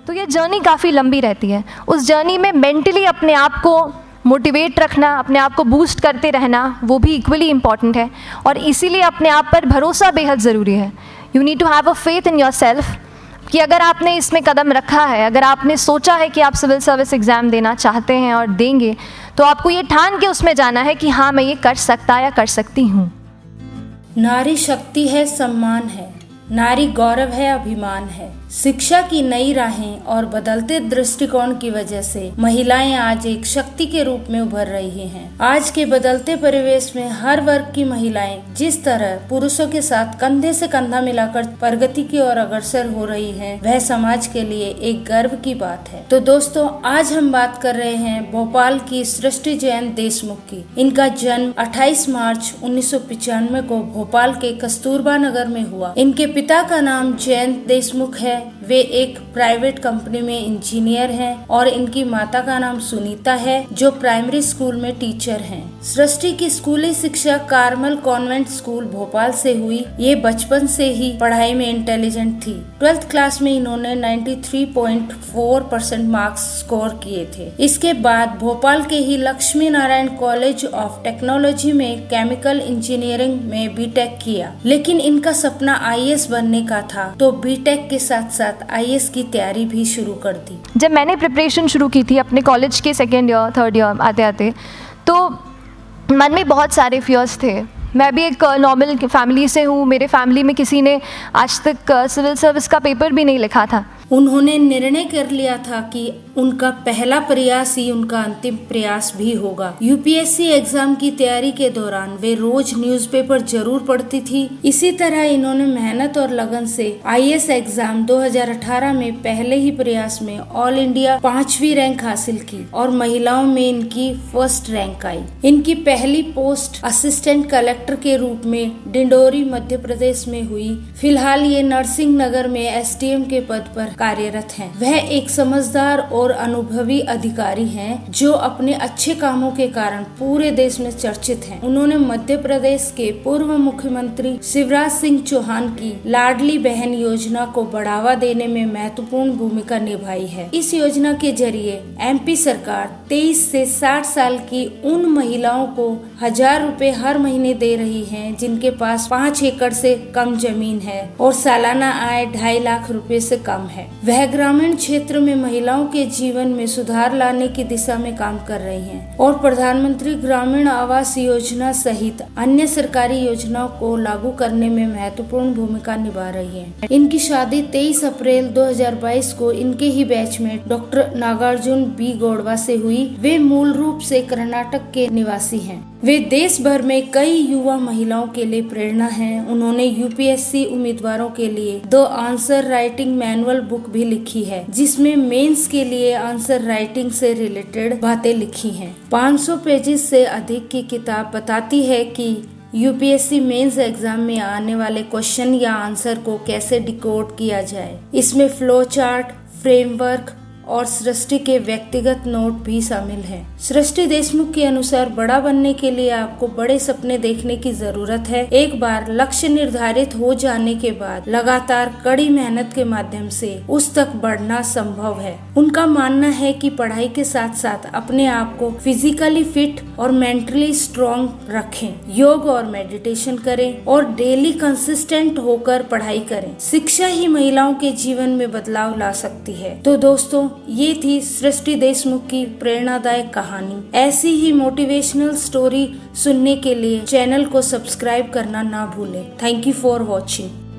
तो ये जर्नी काफ़ी लंबी रहती है। उस जर्नी में मेंटली अपने आप को मोटिवेट रखना, अपने आप को बूस्ट करते रहना, वो भी इक्वली इम्पॉर्टेंट है। और इसीलिए अपने आप पर भरोसा बेहद ज़रूरी है। You need to have a faith in yourself कि अगर आपने इसमें कदम रखा है, अगर आपने सोचा है कि आप सिविल सर्विस एग्ज़ाम देना चाहते हैं और देंगे, तो आपको ये ठान के उसमें जाना है कि हाँ, मैं ये कर सकता या कर सकती हूँ। नारी शक्ति है, सम्मान है, नारी गौरव है, अभिमान है। शिक्षा की नई राहें और बदलते दृष्टिकोण की वजह से महिलाएं आज एक शक्ति के रूप में उभर रही हैं। आज के बदलते परिवेश में हर वर्ग की महिलाएं जिस तरह पुरुषों के साथ कंधे से कंधा मिलाकर प्रगति की ओर अग्रसर हो रही हैं, वह समाज के लिए एक गर्व की बात है। तो दोस्तों, आज हम बात कर रहे हैं भोपाल की सृष्टि जयंत देशमुख की। इनका जन्म 28 मार्च 1995 को भोपाल के कस्तूरबा नगर में हुआ। इनके पिता का नाम जयंत देशमुख है। वे एक प्राइवेट कंपनी में इंजीनियर हैं और इनकी माता का नाम सुनीता है, जो प्राइमरी स्कूल में टीचर हैं। सृष्टि की स्कूली शिक्षा कार्मल कॉन्वेंट स्कूल भोपाल से हुई। ये बचपन से ही पढ़ाई में इंटेलिजेंट थी। 12th क्लास में इन्होंने 93.4% मार्क्स स्कोर किए थे। इसके बाद भोपाल के ही Lakshmi Narayan college of technology में केमिकल इंजीनियरिंग में बीटेक किया। लेकिन इनका सपना IAS बनने का था, तो बीटेक के साथ साथ IAS की तैयारी भी शुरू कर दी। जब मैंने प्रिपरेशन शुरू की थी अपने कॉलेज के 2nd ईयर 3rd ईयर आते आते, तो मन में बहुत सारे फियर्स थे। मैं भी एक नॉर्मल फैमिली से हूँ। मेरे फैमिली में किसी ने आज तक सिविल सर्विस का पेपर भी नहीं लिखा था। उन्होंने निर्णय कर लिया था कि उनका पहला प्रयास ही उनका अंतिम प्रयास भी होगा। UPSC एग्जाम की तैयारी के दौरान वे रोज न्यूज़पेपर जरूर पढ़ती थी। इसी तरह इन्होंने मेहनत और लगन से IAS एग्जाम 2018 में पहले ही प्रयास में ऑल इंडिया 5वीं रैंक हासिल की और महिलाओं में इनकी फर्स्ट रैंक आई। इनकी पहली पोस्ट असिस्टेंट कलेक्टर के रूप में डिंडोरी मध्य प्रदेश में हुई। फिलहाल ये नरसिंह नगर में SDM के पद पर कार्यरत हैं। वह एक समझदार और अनुभवी अधिकारी हैं, जो अपने अच्छे कामों के कारण पूरे देश में चर्चित हैं। उन्होंने मध्य प्रदेश के पूर्व मुख्यमंत्री शिवराज सिंह चौहान की लाडली बहन योजना को बढ़ावा देने में महत्वपूर्ण भूमिका निभाई है। इस योजना के जरिए MP सरकार 23 से 60 साल की उन महिलाओं को 1000 रुपए हर महीने दे रही है, जिनके पास 5 एकड़ से कम जमीन है और सालाना आय 2.5 लाख रुपए से कम है। वह ग्रामीण क्षेत्र में महिलाओं के जीवन में सुधार लाने की दिशा में काम कर रही हैं और प्रधानमंत्री ग्रामीण आवास योजना सहित अन्य सरकारी योजनाओं को लागू करने में महत्वपूर्ण भूमिका निभा रही हैं। इनकी शादी 23 अप्रैल 2022 को इनके ही बैचमेट डॉक्टर नागार्जुन B गौड़वा से हुई। वे मूल रूप से कर्नाटक के निवासी हैं। वे देश भर में कई युवा महिलाओं के लिए प्रेरणा हैं। उन्होंने UPSC उम्मीदवारों के लिए the answer writing manual book भी लिखी है, जिसमें मेंस के लिए आंसर राइटिंग से रिलेटेड बातें लिखी हैं। 500 पेजेस से अधिक की किताब बताती है कि UPSC मेंस एग्जाम में आने वाले क्वेश्चन या आंसर को कैसे डिकोड किया जाए। इसमें फ्लो चार्ट, फ्रेमवर्क और सृष्टि के व्यक्तिगत नोट भी शामिल हैं। सृष्टि देशमुख के अनुसार बड़ा बनने के लिए आपको बड़े सपने देखने की जरूरत है। एक बार लक्ष्य निर्धारित हो जाने के बाद लगातार कड़ी मेहनत के माध्यम से उस तक बढ़ना संभव है। उनका मानना है कि पढ़ाई के साथ साथ अपने आप को फिजिकली फिट और मेंटली स्ट्रॉन्ग रखें, योग और मेडिटेशन करें और डेली कंसिस्टेंट होकर पढ़ाई करें। शिक्षा ही महिलाओं के जीवन में बदलाव ला सकती है। तो दोस्तों, ये थी सृष्टि देशमुख की प्रेरणादायक कहानी। ऐसी ही मोटिवेशनल स्टोरी सुनने के लिए चैनल को सब्सक्राइब करना ना भूलें। Thank you for watching.